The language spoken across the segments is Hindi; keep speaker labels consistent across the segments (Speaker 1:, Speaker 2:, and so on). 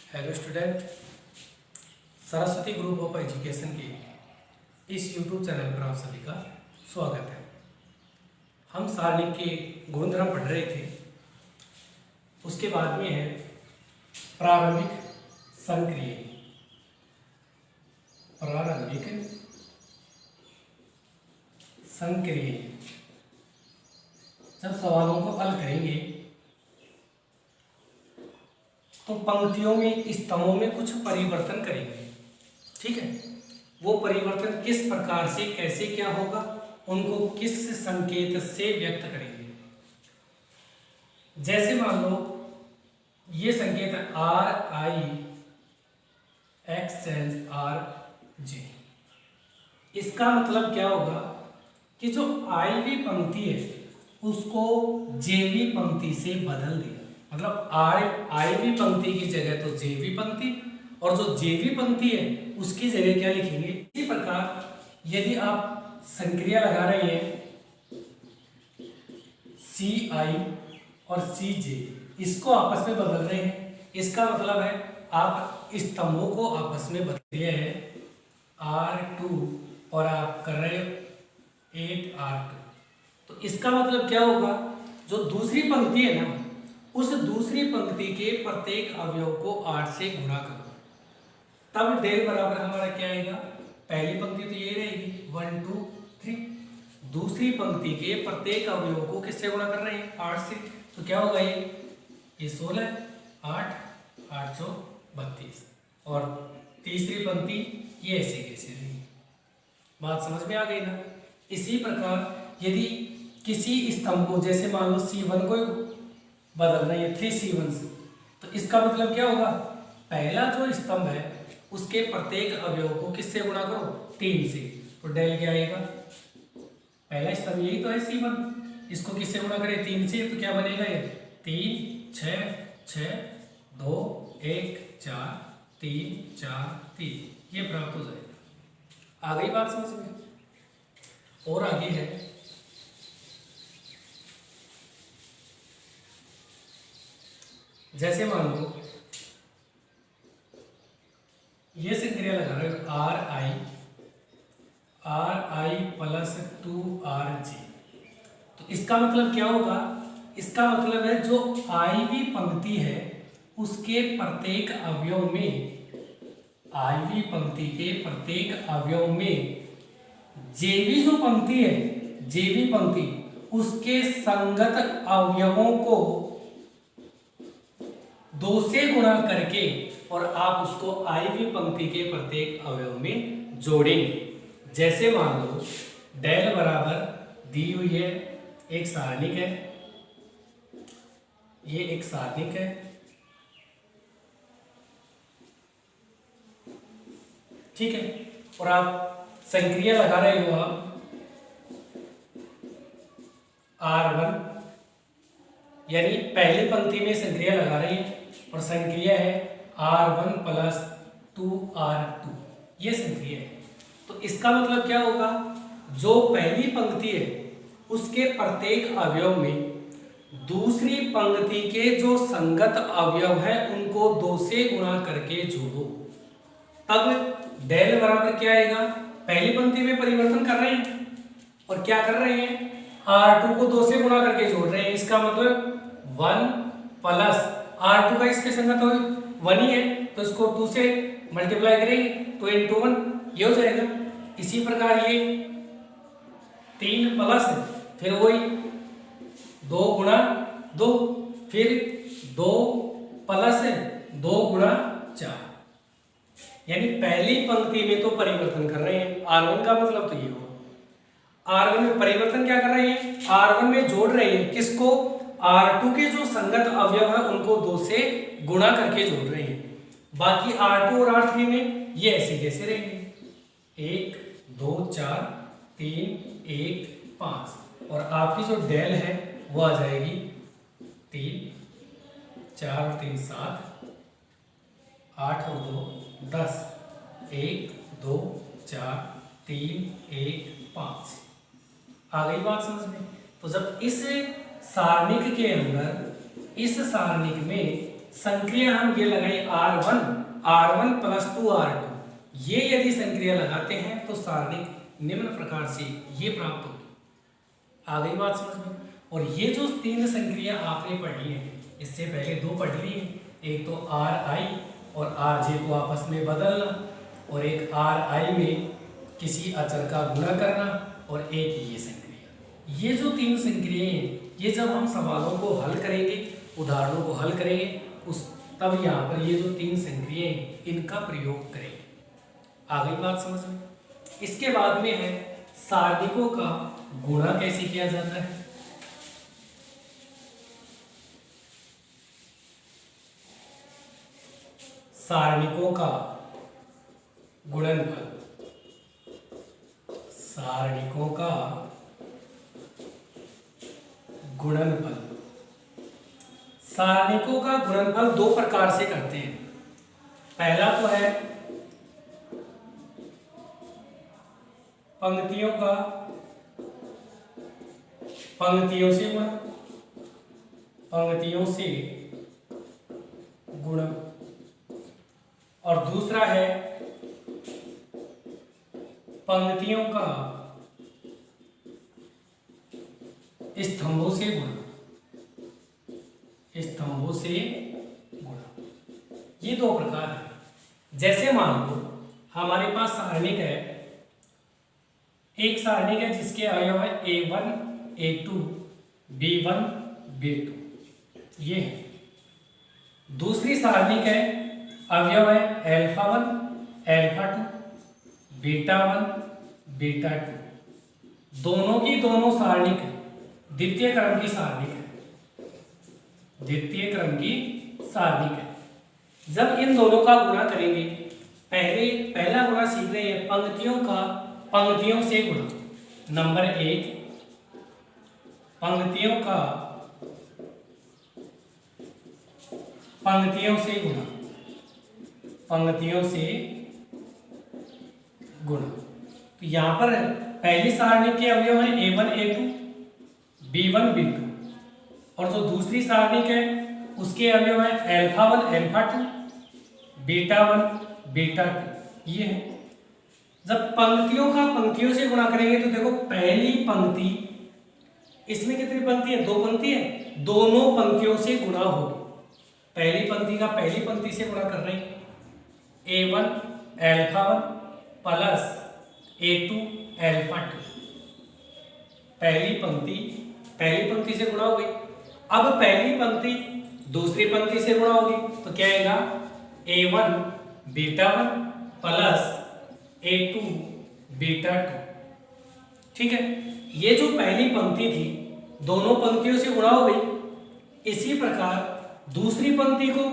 Speaker 1: Hello student, Saraswati group of education के इस यूट्यूब चैनल पर आप सभी का स्वागत है। हम सारणिक के गुणधर्म पढ़ रहे थे। उसके बाद में है प्रारंभिक संक्रिय। प्रारंभिक संक्रिय जब सवालों को हल करेंगे तो पंक्तियों में स्तंभों में कुछ परिवर्तन करेंगे। ठीक है, वो परिवर्तन किस प्रकार से कैसे क्या होगा, उनको किस संकेत से व्यक्त करेंगे। जैसे मान लो ये संकेत RI एक्सचेंज RJ, इसका मतलब क्या होगा कि जो IV पंक्ति है उसको JV पंक्ति से बदल दिया। मतलब IV पंक्ति की जगह तो JV पंक्ति, और जो JV पंक्ति है उसकी जगह क्या लिखेंगे। इसी प्रकार यदि आप संक्रिया लगा रहे हैं CI और CJ, इसको आपस में बदल रहे हैं, इसका मतलब है आप स्तंभों को आपस में बदल रहे हैं R2 और आप कर रहे हो 8R2। तो इसका मतलब क्या होगा, जो दूसरी पंक्ति है ना, उस दूसरी पंक्ति के प्रत्येक अवयव को 8 से गुणा करो, तब डेल बराबर हमारा क्या आएगा। पहली पंक्ति तो ये रहेगी 1 2 3, दूसरी पंक्ति के प्रत्येक अवयव को किससे गुणा कर रहे हैं 8 से, तो क्या होगा ये 16 8 8 चौ 32, और तीसरी पंक्ति ये ऐसे कैसे रहेगी। बात समझ में आ गई ना। इसी प्रकार यदि किसी स्तंभ को, जैसे मान लो C1 को बदल रहे हैं 3C1 से, तो इसका मतलब क्या होगा, पहला जो स्तंभ है उसके प्रत्येक अवयव को किससे गुणा करो 3 से, तो डेल क्या आएगा। पहला स्तंभ यही तो है C1, इसको किससे गुणा करें 3 से, तो क्या बनेगा ये 3 6 6 2 1 4 3 4 3, ये प्राप्त हो जाएगा। आ गई बात समझ में। और आगे है जैसे मान लो ये संक्रिया लगा रहे हो RI प्लस 2RJ, तो इसका मतलब क्या होगा, इसका मतलब है जो IV पंक्ति है उसके प्रत्येक अवयव में, IV पंक्ति के प्रत्येक अवयव में JV जो पंक्ति है, JV पंक्ति उसके संगत अवयवों को 2 से गुणा करके और आप उसको IV पंक्ति के प्रत्येक अवयव में जोड़ेंगे। जैसे मान लो डेल बराबर दी हुई है, एक सारणिक है, ये एक सारणिक है, ठीक है, और आप संक्रिया लगा रहे हो आप R1, यानी पहली पंक्ति में संक्रिया लगा रही है और संक्रिया है R1 प्लस 2R2, ये संक्रिया है। तो इसका मतलब क्या होगा, जो पहली पंक्ति है उसके प्रत्येक अवयव में दूसरी पंक्ति के जो संगत अवयव है उनको 2 से गुणा करके जोड़ो, तब डेल बराबर क्या आएगा। पहली पंक्ति में परिवर्तन कर रहे हैं और क्या कर रहे हैं, R2 को 2 से गुणा करके जोड़ रहे हैं, इसका मतलब 1 प्लस R2 का इसके संगत 1 ही है, तो इसको 2 से मल्टीप्लाई करेंगे तो इंटू 1 ये हो जाएगा। इसी प्रकार ये 3 प्लस फिर वही 2 गुणा 2, फिर 2 प्लस 2 गुणा 4, यानी पहली पंक्ति में तो परिवर्तन कर रहे हैं। R1 का मतलब तो ये हो, R1 में परिवर्तन क्या कर रहे हैं, R1 में जोड़ रहे हैं किसको, R2 के जो संगत अवयव है उनको 2 से गुणा करके जोड़ रहे हैं। बाकी R2 और R3 में ये ऐसे कैसे रहेंगे, 1 2 4 3 1 5, और आपकी जो डेल है वो आ जाएगी 3 4 और 3 7 8 और 2 10 1 2 4 3 1 5। आ गई बात समझ में। तो जब इस सारणिक के अंदर, इस सारणिक में संक्रिया हम ये लगाई R1 प्लस 2R2, ये यदि संक्रिया लगाते हैं तो सारणिक निम्न प्रकार से ये प्राप्त होगी। आ गई बात समझ में? और ये जो तीन संक्रिया आपने पढ़ी है, इससे पहले दो पढ़ ली है, एक तो Ri और Rj को आपस में बदलना, और एक Ri में किसी अचर का गुणा करना, और एक ये संक्रिया। ये जो तीन संक्रियाएं हैं, ये जब हम सवालों को हल करेंगे, उदाहरणों को हल करेंगे, उस तब यहाँ पर ये जो तीन संक्रियाएं हैं, इनका प्रयोग करेंगे। आ गई बात समझ में? इसके बाद में है सारणिकों का गुणा कैसे किया जाता है। सारणिकों का गुणनफल, सारणिकों का गुणनफल। सारणिकों का गुणनफल दो प्रकार से करते हैं। पहला तो है पंक्तियों का पंक्तियों से गुणा, पंक्तियों से गुणा, और दूसरा है पंक्तियों का स्तंभों से गुणा, स्तंभों से गुणा। ये दो प्रकार है। जैसे मान लो हमारे पास सारणिक है, एक सारणिक है जिसके अवयव है A1 A2 B1 B2, ये है। दूसरी सारणिक है, अवयव है α1 α2 β1 β2, दोनों की दोनों सारणिक द्वितीय क्रम की सारणिक है, द्वितीय क्रम की सारणिक है। जब इन दोनों का गुणा करेंगे, पहला गुणा सीख रहे हैं पंक्तियों का पंक्तियों से गुणा। नंबर 1, पंक्तियों का पंक्तियों से गुणा, पंक्तियों से गुणा। तो यहां पर पहली सारणी के अवयव है A1 A2 B1 B2, और जो दूसरी सारणी है उसके अवयव है α1 α2 β1 β2, ये है। जब पंक्तियों का पंक्तियों से गुणा करेंगे तो देखो पहली पंक्ति, इसमें कितनी पंक्ति है? दो पंक्ति है, दोनों पंक्तियों से गुणा होगी। पहली पंक्ति का पहली पंक्ति से गुणा कर रहे हैं, A1 α1 प्लस A2 α2, पहली पंक्ति से गुणा हो गई। अब पहली पंक्ति दूसरी पंक्ति से गुणा होगी तो क्या आएगा? A1 β1 प्लस A2 β2, ठीक है। ये जो पहली पंक्ति थी दोनों पंक्तियों से गुणा हो गई। इसी प्रकार दूसरी पंक्ति को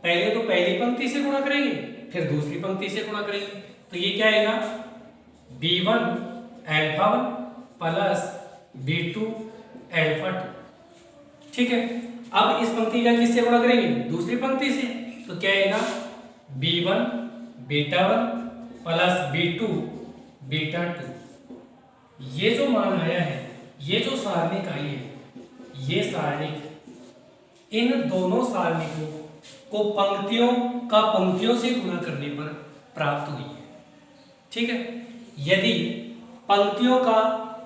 Speaker 1: पहले तो पहली पंक्ति से गुणा करेंगे, फिर दूसरी पंक्ति से गुणा करेंगे, तो ये क्या आएगा? B1 α1 प्लस B2 α2, ठीक है। अब इस पंक्ति का किससे गुणा करेंगे? दूसरी पंक्ति से, तो क्या आएगा? B1 β1 plus B2 β2। ये जो मान आया है, ये जो सारणिक आई है, ये सारणिक इन दोनों सारणिकों को पंक्तियों का पंक्तियों से गुणा करने पर प्राप्त हुई है, ठीक है। यदि पंक्तियों का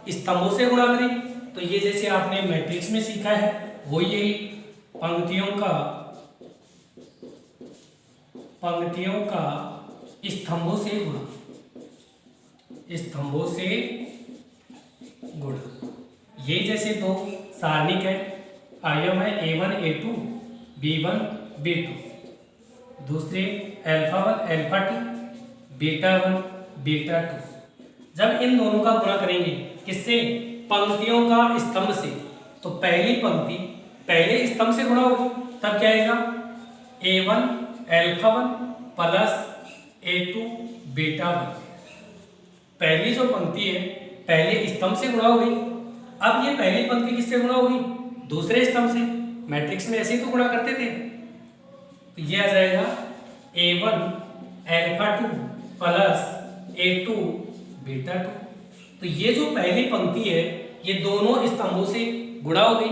Speaker 1: स्तंभों से गुणा करें तो ये जैसे आपने मैट्रिक्स में सीखा है वो यही पंक्तियों का स्तंभों से गुणा, स्तंभों से गुणा। ये जैसे दो सारणिक है, अवयव है A1 A2 B1 B2, दूसरे α1 α2 β1 β2। जब इन दोनों का गुणा करेंगे किससे? पंक्तियों का स्तंभ से, तो पहली पंक्ति पहले स्तंभ से गुणा होगी, तब क्या आएगा? A1 α1 plus A2 β1। पहली जो पंक्ति है पहले स्तंभ से गुणा हो गई। अब ये पहली पंक्ति किससे गुणा होगी? दूसरे स्तंभ से। मैट्रिक्स में ऐसे ही तो गुणा करते थे, तो ये आ जाएगा A1 α2 प्लस A2 β2। तो ये जो पहली पंक्ति है ये दोनों स्तंभों से गुणा हो गई।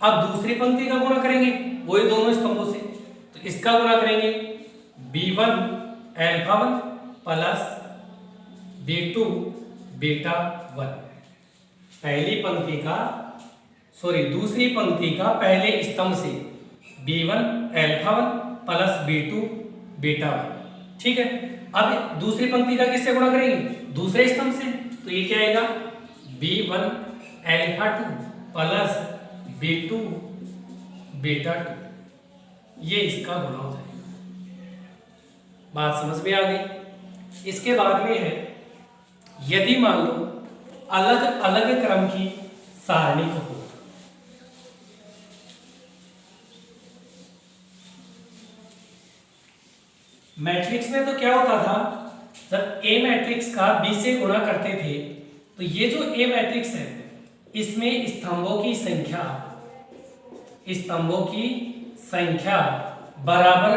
Speaker 1: अब दूसरी पंक्ति का गुणा करेंगे वही दोनों स्तंभों से, तो इसका गुणा करेंगे B1 alpha 1 plus B2 beta 1। दूसरी पंक्ति का पहले स्तंभ से B1 alpha 1 plus B2 beta 1। ठीक है, अब दूसरी पंक्ति का किससे गुणा करेंगे? दूसरे स्तंभ से। तो ये क्या आएगा? B1 alpha 2 plus B2 beta 2। ये इसका गुणा हो जाएगा। बात समझ में आ गई? इसके बाद में है, यदि मान लो अलग अलग क्रम की सारणी को हो, मैट्रिक्स में तो क्या होता था, जब ए मैट्रिक्स का बी से गुणा करते थे तो ये जो ए मैट्रिक्स है इसमें स्तंभों की संख्या बराबर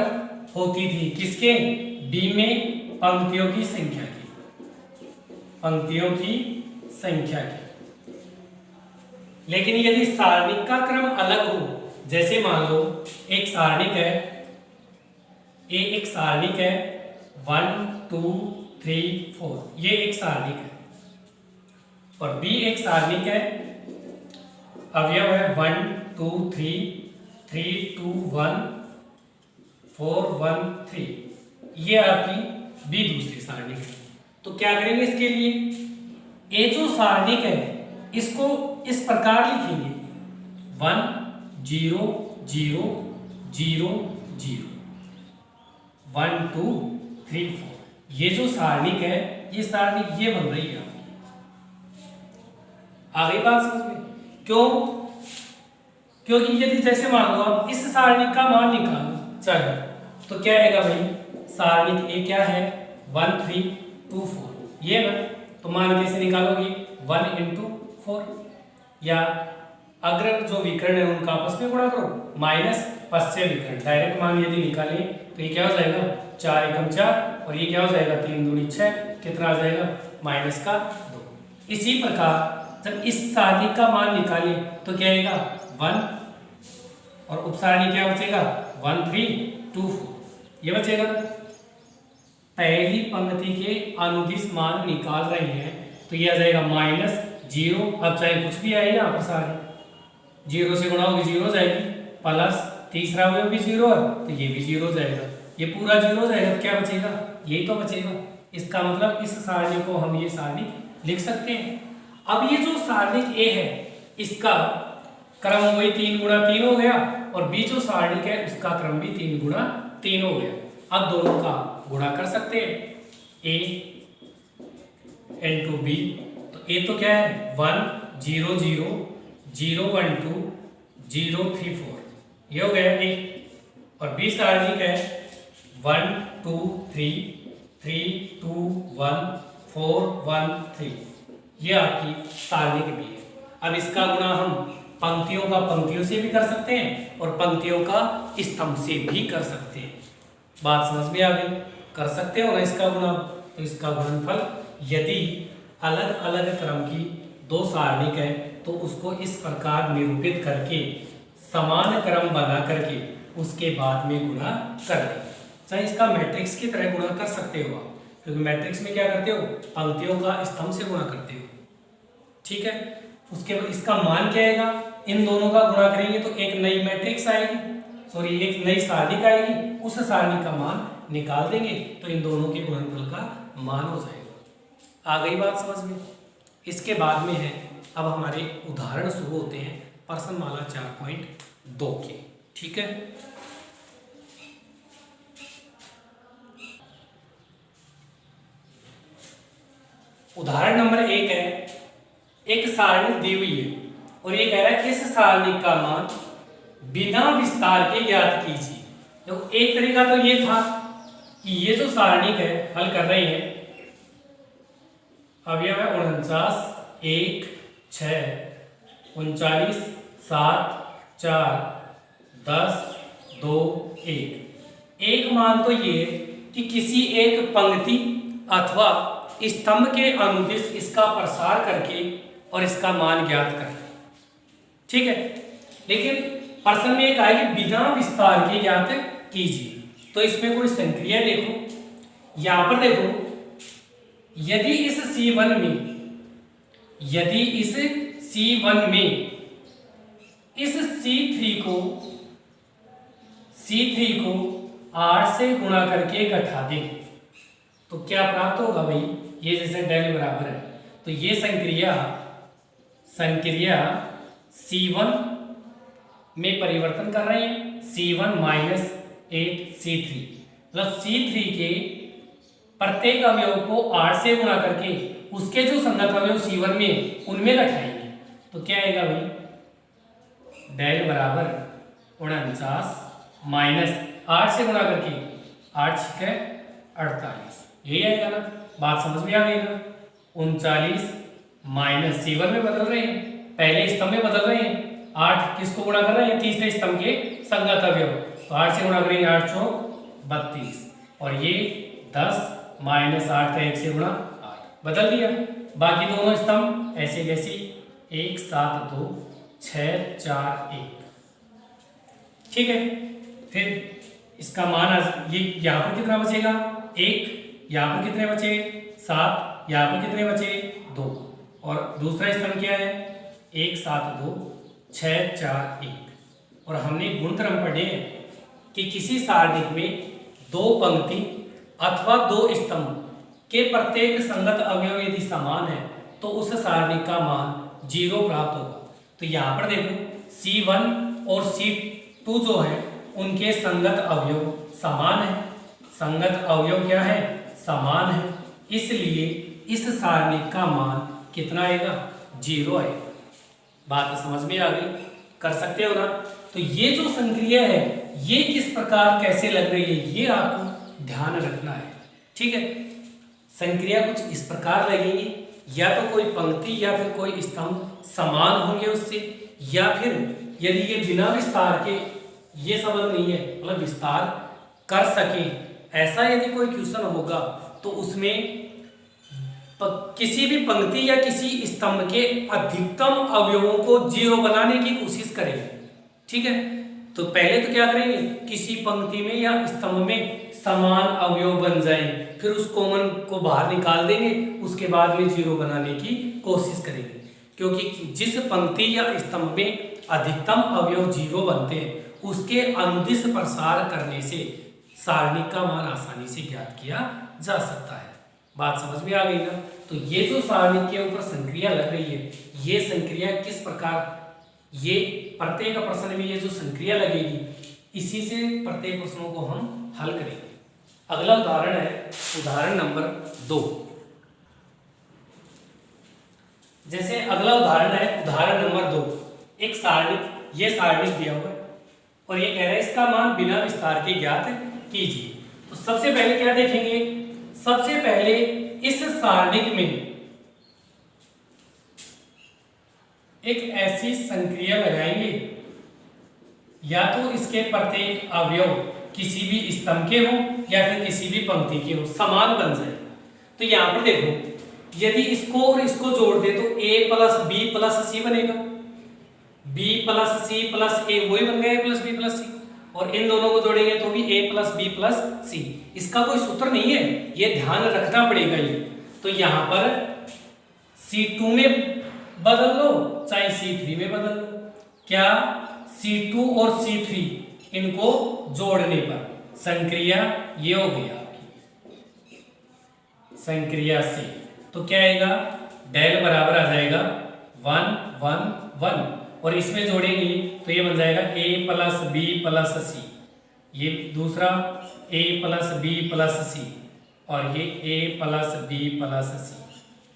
Speaker 1: होती थी किसके? बी में पंक्तियों की संख्या की। लेकिन यदि सारणिक का क्रम अलग हो, जैसे मान लो एक सारणिक है, ए एक सारणिक है 1 2 3 4, ये एक सारणिक है, और बी एक सारणिक है, अवयव है 1 2 3 3 2 1 4 1 3, ये आपकी बी दूसरी सारणिक है। तो क्या करेंगे इसके लिए? ए जो सारणिक है इसको इस प्रकार लिखेंगे 1 0 0 0 0 1 2 3 4। ये जो सारणिक है, ये सारणिक ये बन रही है आपकी। आ गई बात समझ में? क्यों? क्योंकि यदि जैसे मान लो आप इस सारणिक का मान निकालो चाहिए, तो क्या आएगा भाई? सारणिक ए क्या है? 1 3 2 4, ये ना। तो मान कैसे निकालोगे? 1 × 4, या अग्र जो विकर्ण है उनका आपस में गुणा करो, माइनस पश्चिम विकर्ण। डायरेक्ट मान यदि निकालें तो ये क्या हो जाएगा? 4 × 4, और ये क्या हो जाएगा? 3 दूनी 6, कितना आ जाएगा? -2। इसी प्रकार जब इस सारणिक का मान निकालें तो क्या आएगा? 1, और उपसारणी क्या बचेगा? 1 3 2 4, ये बचेगा। पहली पंक्ति के अनुदिश मान निकाल रहे हैं तो ये आ जाएगा -0। अब चाहे कुछ भी आए यहाँ पर सारे 0 से गुणा होगी 0 हो जाएगी, प्लस तीसरा अवयव भी 0 है तो ये भी 0 हो जाएगा, ये पूरा 0 हो जाएगा। तो क्या बचेगा? यही तो बचेगा। इसका मतलब इस सारणी को हम ये सारणी लिख सकते हैं। अब ये जो सारणिक ए है इसका क्रम वही 3 × 3 हो गया, और बी जो सारणिक है उसका क्रम भी 3 × 3 हो गया। अब दोनों का गुणा कर सकते हैं, a × b। तो a तो क्या है? 1 0 0 0 1 2 0 3 4, ये हो गया a। और b सारणिक है 1 2 3 3 2 1 4 1 3, ये आपकी सारणिक b है। अब इसका गुणा हम पंक्तियों का पंक्तियों से भी कर सकते हैं और पंक्तियों का स्तंभ से भी कर सकते हैं। बात समझ में आ गई? कर सकते हो ना इसका गुणा। तो इसका गुणनफल यदि अलग अलग क्रम की दो सारणिक है तो उसको इस प्रकार निरूपित करके समान क्रम बना करके उसके बाद में गुणा कर दें। चाहे इसका मैट्रिक्स की तरह गुणा कर सकते हो आप, क्योंकि मैट्रिक्स में क्या करते हो? पंक्तियों का स्तंभ से गुणा करते हो। ठीक है, उसके बाद इसका मान क्या आएगा? इन दोनों का गुणा करेंगे तो एक नई मैट्रिक्स आएगी, एक नई सारणिक आएगी, उस सारणी का मान निकाल देंगे तो इन दोनों के गुणनफल का मान हो जाएगा। आ गई बात समझ में? इसके बाद में है, अब हमारे उदाहरण शुरू होते हैं प्रश्नमाला 4.2 के। ठीक है, उदाहरण नंबर 1 है, एक सारणी दी हुई है और ये कह रहा है इस सारणी का मान बिना विस्तार के ज्ञात कीजिए। तो एक तरीका तो ये था कि ये जो सारणिक है हल कर रहे हैं, अवयव है 49 1 6 39 7 4 10 2 1। एक मान तो ये कि किसी एक पंक्ति अथवा स्तंभ के अनुदिश इसका प्रसार करके और इसका मान ज्ञात करें। ठीक है, लेकिन प्रश्न में एक आएगी बिना विस्तार के ज्ञात कीजिए। तो इसमें कोई संक्रिया देखो, यहां पर देखो, यदि इस C1 में इस C3 को R से गुणा करके घटा दें तो क्या प्राप्त होगा भाई, ये जैसे डेल बराबर है तो ये संक्रिया C1 में परिवर्तन कर रहे हैं, C1 माइनस 8C3 मतलब C3 के प्रत्येक अवयव को 8 से गुणा करके उसके जो संगत अवयव C1 में उनमें घटाएंगे तो क्या आएगा भाई, डेल बराबर 49 माइनस 8 से गुणा करके 8 छः 48, यही आएगा ना, बात समझ में आ गई ना। 39 माइनस C1 में बदल रहे हैं, पहले स्तंभ में बदल रहे हैं, 8 किसको गुणा कर रहे हैं, तीसरे स्तंभ के संगत अवयव, तो 8 से गुणा करेंगे 8 चौक 32 और ये 10 माइनस 8 का 1 से गुणा 8 बदल दिया। बाकी दोनों स्तंभ ऐसे कैसे 1 7 2 6 4 1, ठीक है। फिर इसका मान ये यहाँ पर कितना बचेगा 1, यहाँ पर कितने बचे 7, यहाँ पर कितने बचे 2 और दूसरा स्तंभ क्या है 1 7 2 6 4 1। और हमने गुणधर्म पढ़े हैं कि किसी सारणिक में 2 पंक्ति अथवा 2 स्तंभ के प्रत्येक संगत अवयव यदि समान है तो उस सारणिक का मान 0 प्राप्त होगा। तो यहाँ पर देखो C1 और C2 जो है उनके संगत अवयव समान है, संगत अवयव क्या है समान है, इसलिए इस सारणिक का मान कितना आएगा 0 आएगा। बात समझ में आ गई, कर सकते हो ना। तो ये जो संक्रिया है ये किस प्रकार कैसे लग रही है ये आपको ध्यान रखना है, ठीक है। संक्रिया कुछ इस प्रकार लगेगी, या तो कोई पंक्ति या फिर कोई स्तंभ समान होंगे उससे, या फिर यदि ये बिना विस्तार के, ये संबंध नहीं है मतलब विस्तार कर सके, ऐसा यदि कोई क्वेश्चन होगा तो उसमें किसी भी पंक्ति या किसी स्तंभ के अधिकतम अवयवों को 0 बनाने की कोशिश करेंगे, ठीक है। तो पहले तो क्या करेंगे, किसी पंक्ति में या स्तंभ में समान अवयव बन जाए, फिर उस कॉमन को बाहर निकाल देंगे, उसके बाद में 0 बनाने की कोशिश करेंगे, क्योंकि जिस पंक्ति या स्तंभ में अधिकतम अवयव 0 बनते हैं उसके अनुदिश प्रसार करने से सारणिक का मान आसानी से ज्ञात किया जा सकता है। बात समझ में आ गई ना। तो ये जो सारणिक के ऊपर संक्रिया लग रही है, ये संक्रिया किस प्रकार, ये प्रत्येक प्रश्न में ये जो संक्रिया लगेगी इसी से प्रत्येक प्रश्नों को हम हल करेंगे। अगला उदाहरण है उदाहरण नंबर 2। जैसे अगला उदाहरण है उदाहरण नंबर 2, एक सारणिक, ये सारणिक दिया हुआ है और ये कह रहा है इसका मान बिना विस्तार के ज्ञात कीजिए। तो सबसे पहले क्या देखेंगे, सबसे पहले इस सारणिक में एक ऐसी संक्रिया लगाएंगे या तो इसके प्रत्येक अवयव किसी भी स्तंभ के हो या फिर किसी भी पंक्ति के हो, समान बन जाए। तो यहां पर देखो यदि इसको और इसको जोड़ दे तो a प्लस बी प्लस सी बनेगा, b प्लस सी प्लस ए वही बन गया a प्लस बी प्लस सी, और इन दोनों को जोड़ेंगे तो भी a प्लस बी प्लस सी। इसका कोई सूत्र नहीं है, ये ध्यान रखना पड़ेगा ये। तो यहां पर C2 में बदल लो चाहे C3 में बदल लो, क्या C2 और C3 इनको जोड़ने पर संक्रिया ये हो गई आपकी संक्रिया से, तो क्या आएगा डेल बराबर आ जाएगा 1 1 1, और इसमें जोड़ेंगे तो ये बन जाएगा a प्लस बी प्लस सी, ये दूसरा a प्लस बी प्लस सी और ये a प्लस बी प्लस सी।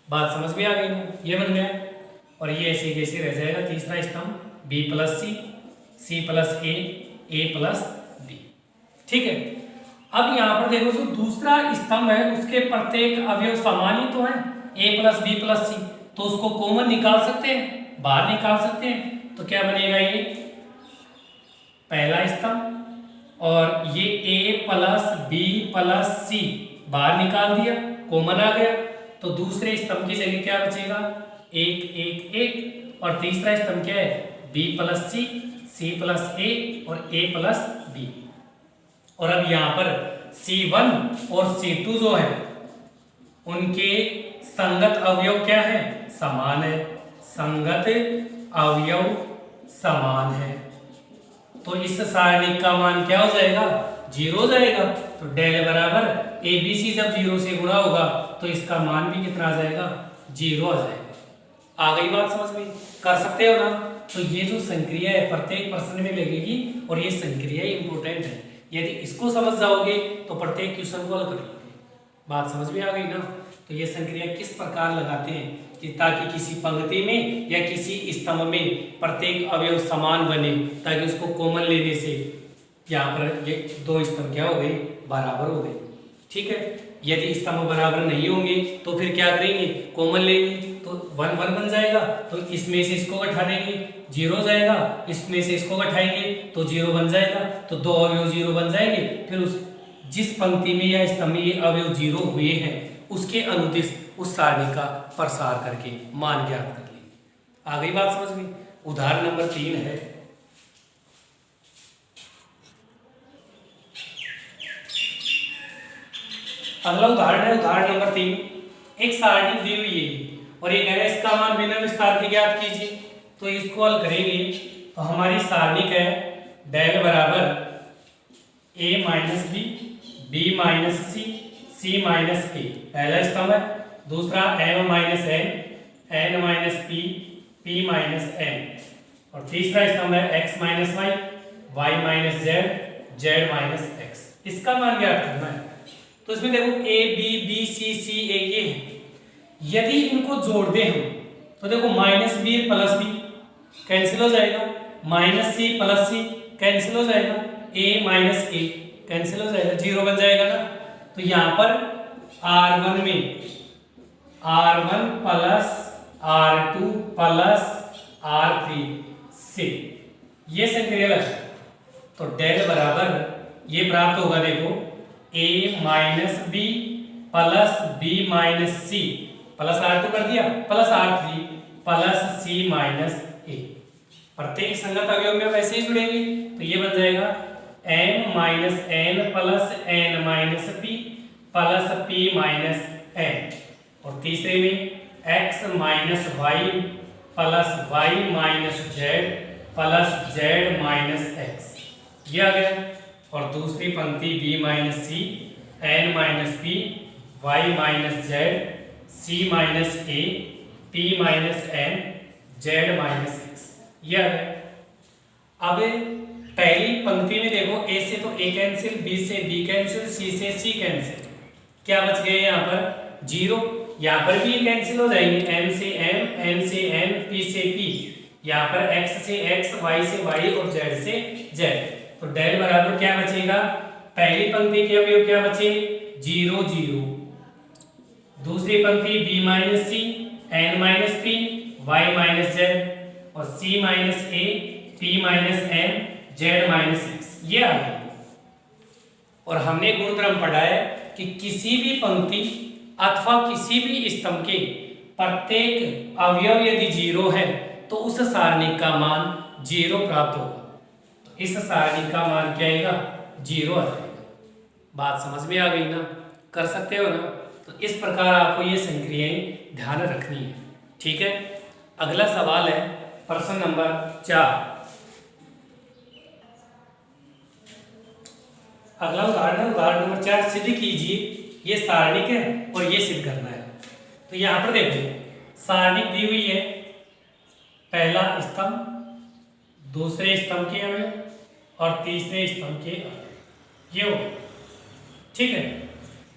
Speaker 1: बात समझ में आ गई ना, ये बन गया। और ये ऐसे कैसे रह जाएगा तीसरा स्तंभ b प्लस सी प्लस ए प्लस बी, ठीक है। अब यहाँ पर देखो जो दूसरा स्तंभ है उसके प्रत्येक अवयव समान ही तो है a प्लस बी प्लस सी, तो उसको कॉमन निकाल सकते हैं, बाहर निकाल सकते हैं। तो क्या बनेगा, ये पहला स्तंभ और ये a प्लस बी प्लस सी बाहर निकाल दिया, कॉमन आ गया। तो दूसरे स्तंभ की जगह क्या बचेगा 1 1 1, और तीसरा स्तंभ क्या है b प्लस सी प्लस ए और a प्लस बी। और अब यहाँ पर C1 और C2 जो है उनके संगत अवयव क्या है, समान है, संगत अवयव समान है, तो इस सारणी का मान क्या हो जाएगा, 0 हो जाएगा। तो डेल बराबर ABC जब 0 से गुणा होगा तो इसका मान भी कितना आ जाएगा, 0 आ जाएगा। आ गई बात समझ में, कर सकते हो ना। तो ये जो संक्रिया है प्रत्येक प्रश्न में लगेगी और ये संक्रिया इंपोर्टेंट है, यदि इसको समझ जाओगे तो प्रत्येक क्वेश्चन को हल कर लोगे। बात समझ में आ गई ना। तो ये संक्रिया किस प्रकार लगाते हैं कि ताकि किसी पंक्ति में या किसी स्तंभ में प्रत्येक अवयव समान बने, ताकि उसको कॉमन लेने से यहाँ पर ये दो स्तंभ क्या हो गए, बराबर हो गए। ठीक है, यदि स्तंभ बराबर नहीं होंगे तो फिर क्या करेंगे, कॉमन लेंगे, तो 1 1 बन जाएगा, तो इसमें से इसको घटा देंगे 0 हो जाएगा, इसमें से इसको घटाएंगे तो 0 बन जाएगा, तो दो अवयव 0 बन जाएंगे। फिर उस जिस पंक्ति में या स्तंभ में ये अवयव 0 हुए हैं उसके अनुदिश उस सारणी का प्रसार करके मान ज्ञात कर लेंगे। आ गई बात समझ में। उदाहरण नंबर 3 है, अगला उदाहरण है उदाहरण नंबर 3। एक सारणी दी हुई है और ये कह रहा है इसका मान बिना विस्तार के ज्ञात कीजिए। तो इसको हल करेंगे तो हमारी सारणी का है डेल बराबर a minus B, b minus C, c minus k, पहला स्तंभ है। दूसरा m minus n, n minus p, p minus n, और तीसरा स्तंभ है x minus y, y minus z, z minus x। इसका मान ज्ञात करना है। तो इसमें देखो a b b c c a ये है, यदि इनको जोड़ दें हम तो देखो minus B plus B cancel हो जाएगा, minus C plus C cancel हो जाएगा, a माइनस a कैंसिल हो जाएगा, 0 बन जाएगा ना। तो यहाँ पर R1 में R1 plus R2 plus R3 से ये संक्रिया लगा, तो डेल बराबर ये प्राप्त होगा, देखो a minus B plus B minus C plus R2 कर दिया plus R3 plus C minus a। प्रत्येक संगत अवयव में वैसे ही जुड़ेंगे, तो ये बन जाएगा m minus n plus n minus p plus p minus n, और तीसरे में x minus y plus y minus z plus z minus x, ये आ गया। और दूसरी पंक्ति b minus c, n minus p, y minus z, c minus a, p minus n, z minus x, ये आ गया। अब पहली पंक्ति में देखो a से तो a कैंसिल, b से b कैंसिल, c से c कैंसिल, क्या बच गए यहाँ पर 0। यहाँ पर भी कैंसिल हो जाएंगे, m से m, n से n, p से p, यहाँ पर x से x, y से y और z से z। तो डेल बराबर क्या बचेगा, पहली पंक्ति के अवयव क्या बचे 0 0, दूसरी पंक्ति b माइनस सी, n minus p, y minus z, और c minus a, p minus n, z minus x, ये आ गई। और हमने गुणधर्म पढ़ा है कि किसी भी पंक्ति अथवा किसी भी स्तंभ के प्रत्येक अवयव यदि 0 है तो उस सारणी का मान 0 प्राप्त होगा। तो इस सारणी का मान क्या आएगा, 0 आ जाएगा। बात समझ में आ गई ना, कर सकते हो ना। तो इस प्रकार आपको ये संक्रियाएं ध्यान रखनी है। ठीक है, अगला सवाल है प्रश्न नंबर 4। अगला उदाहरण है उदाहरण नंबर 4। सिद्ध कीजिए, ये सारणिक है और ये सिद्ध करना है। तो यहाँ पर देखो सारणिक दी हुई है, पहला स्तंभ, दूसरे स्तंभ के अवयव और तीसरे स्तंभ के अवयव, ये हो। ठीक है,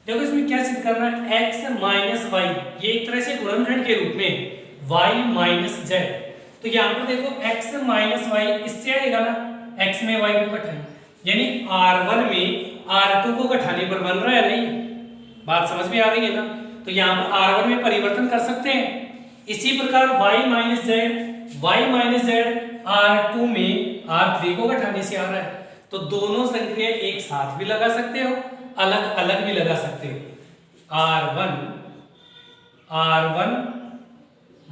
Speaker 1: देखो इसमें क्या सिद्ध करना है, x माइनस वाई, ये एक तरह से गुणनखंड के रूप में y माइनस जेड। तो यहाँ पर देखो x माइनस वाई इससे आएगा ना, x में y को घटाएं, यानी R1 में R2 को घटाने पर बन रहा है नहीं। बात समझ में आ रही है ना। तो यहाँ पर R1 में परिवर्तन कर सकते हैं। इसी प्रकार y माइनस जेड R2 में R3 को घटाने से आ रहा है। तो दोनों संक्रिया एक साथ भी लगा सकते हो, अलग अलग भी लगा सकते हो। R1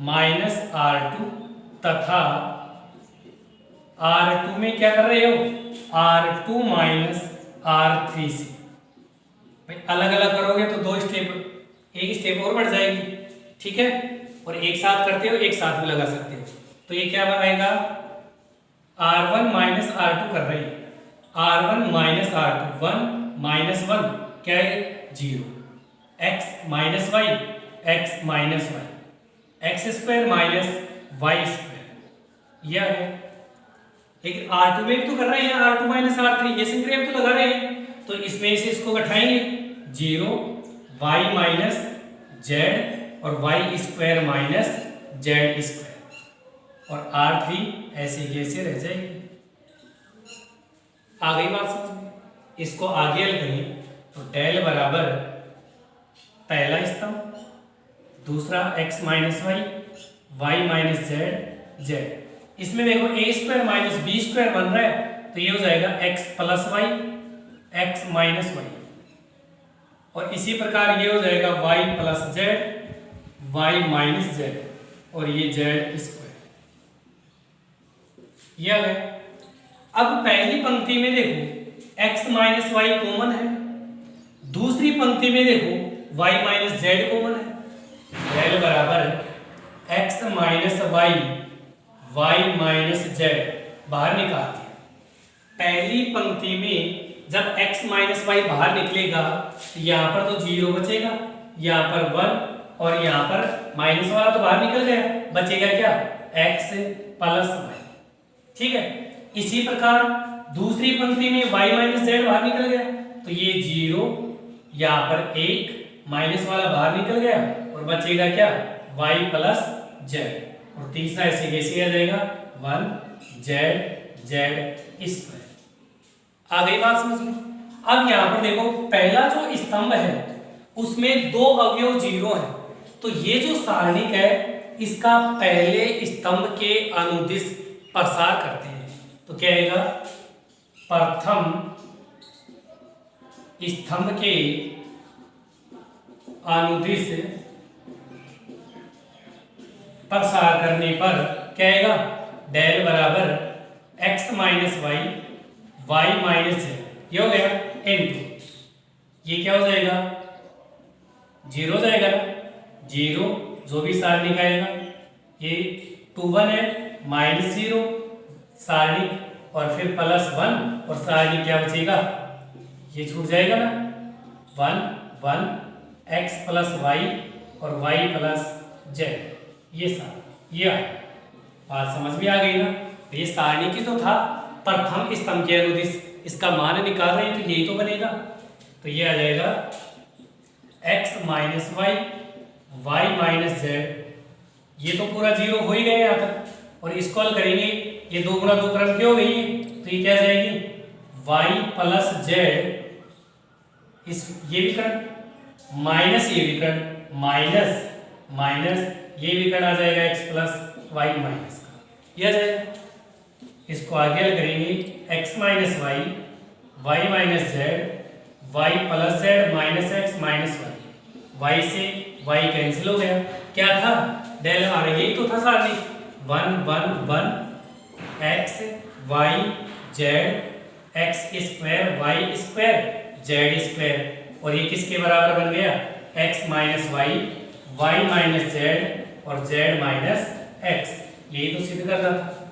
Speaker 1: माइनस R2 तथा R2 में क्या कर रहे हो, R2 माइनस R3 से। भाई अलग अलग करोगे तो 2 स्टेप, एक स्टेप और बढ़ जाएगी, ठीक है। और एक साथ करते हो, एक साथ में लगा सकते हो। तो ये क्या बनाएगा, R1 माइनस R2 कर रहे हैं, R1 माइनस R2, 1 माइनस 1 क्या है 0, x minus Y, X minus Y, X square minus Y square, यह है। लेकिन R2 में भी तो कर रहे हैं, R2 माइनस R3, ये संक्रिया तो लगा रहे हैं। तो इसमें से इसको घटाएंगे, 0 y माइनस जेड और Y square minus Z square, और R3 ऐसे कैसे रह जाएगी। आ गई बात समझ में। इसको आगे हल करें तो डेल बराबर पहला स्तंभ, दूसरा x minus Y, Y minus Z, Z. इसमें देखो A square minus B square बन रहा है, तो ये हो जाएगा x plus Y, x minus Y. और इसी प्रकार ये हो जाएगा y plus Z, y minus Z, और ये जेड स्क्वायर। ये आ गया। अब पहली पंक्ति में देखो x माइनस वाई कॉमन है, दूसरी पंक्ति में देखो y माइनस जेड कॉमन है। डेल बराबर x minus Y, Y minus Z बाहर निकाल दिया। पहली पंक्ति में जब x माइनस वाई बाहर निकलेगा तो यहाँ पर तो 0 बचेगा, यहाँ पर 1, और यहाँ पर माइनस वाला तो बाहर निकल गया, बचेगा क्या x प्लस वाई, ठीक है। इसी प्रकार दूसरी पंक्ति में y माइनस जेड बाहर निकल गया, तो ये 0, यहाँ पर 1, माइनस वाला बाहर निकल गया, और बचेगा क्या y प्लस जेड, और तीसरा ऐसे कैसे आ जाएगा 1 जेड जेड स्क्वायर। आ गई बात समझ में। अब यहाँ पर देखो पहला जो स्तंभ है उसमें 2 अवयव 0 है, तो ये जो सारणिक है इसका पहले स्तंभ के अनुदिश प्रसार करते हैं। तो क्या आएगा, प्रथम स्तंभ के अनुदिश प्रसार करने पर क्या आएगा, डेल बराबर x minus Y, Y minus Z, ये हो गया इनटू, ये क्या हो जाएगा 0 हो जाएगा ना, 0 जो भी सारणिक आएगा, ये 2 1 है, माइनस 0 सारणिक, और फिर प्लस 1, और सारणिक क्या बचेगा, ये छूट जाएगा ना 1 1 x प्लस वाई और y प्लस जेड, ये सारा ये आया। बात समझ में आ गई ना। ये सारणी की तो था, प्रथम स्तंभ के अनुदिश इसका मान निकाल रहे हैं तो यही तो बनेगा। तो ये आ जाएगा x minus Y, Y minus Z, ये तो पूरा 0 हो ही गया यहाँ तक, और इसको हल करेंगे, ये 2 गुणा 2 क्रम की हो गई, तो ये क्या आ जाएगी y प्लस जेड, इस ये विकर्ण माइनस ये विकर्ण माइनस माइनस ये विकर्ण आ जाएगा x प्लस वाई माइनस का, यह आ जाएगा। इसको आगे हल करेंगे, x minus Y, Y minus Z, Y plus Z minus X minus Y, y से y कैंसिल हो गया, क्या था डेल आर, यही तो था सारणी 1 1 1 x Y Z X square Y square Z square, और ये किसके बराबर बन गया x minus Y, Y minus Z और z माइनस एक्स, यही तो सिद्ध करना था।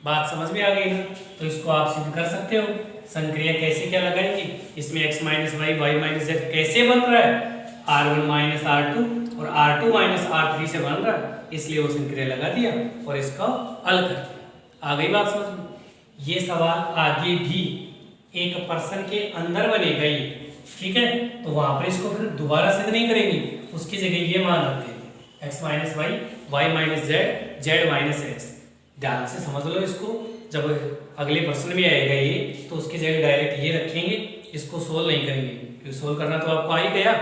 Speaker 1: बात समझ में आ गई ना। तो इसको आप सिद्ध कर सकते हो। संक्रिया कैसे क्या लगाएंगे, इसमें x minus Y, Y minus Z कैसे बन रहा है, R1 माइनस R2 और R2 माइनस R3 से बन रहा है, इसलिए वो संक्रिया लगा दिया और इसका हल कर दिया। आ गई बात समझ में। ये सवाल आगे भी एक पर्सन के अंदर बनेगा ये, ठीक है। तो वहां पर इसको फिर दोबारा सिद्ध नहीं करेंगे, उसकी जगह ये मान रखते हैं x minus Y, Y minus Z, Z minus X. ध्यान से समझ लो इसको, जब अगले प्रश्न में आएगा ये तो उसकी जगह डायरेक्ट ये रखेंगे, इसको सोल्व नहीं करेंगे क्योंकि सोल्व करना तो आपको आ ही गया।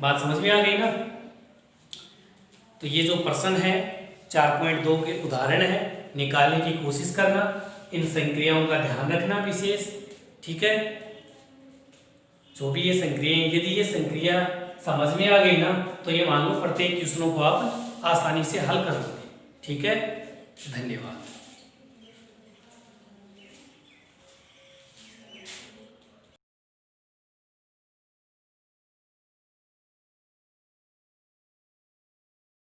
Speaker 1: बात समझ में आ गई ना। तो ये जो प्रश्न है 4.2 के उदाहरण है, निकालने की कोशिश करना, इन संक्रियाओं का ध्यान रखना विशेष, ठीक है। जो भी ये संक्रिया, यदि ये संक्रिया समझ में आ गई ना तो ये मान लो प्रत्येक क्वेश्चनों को आप आसानी से हल कर लोगे, ठीक है। धन्यवाद।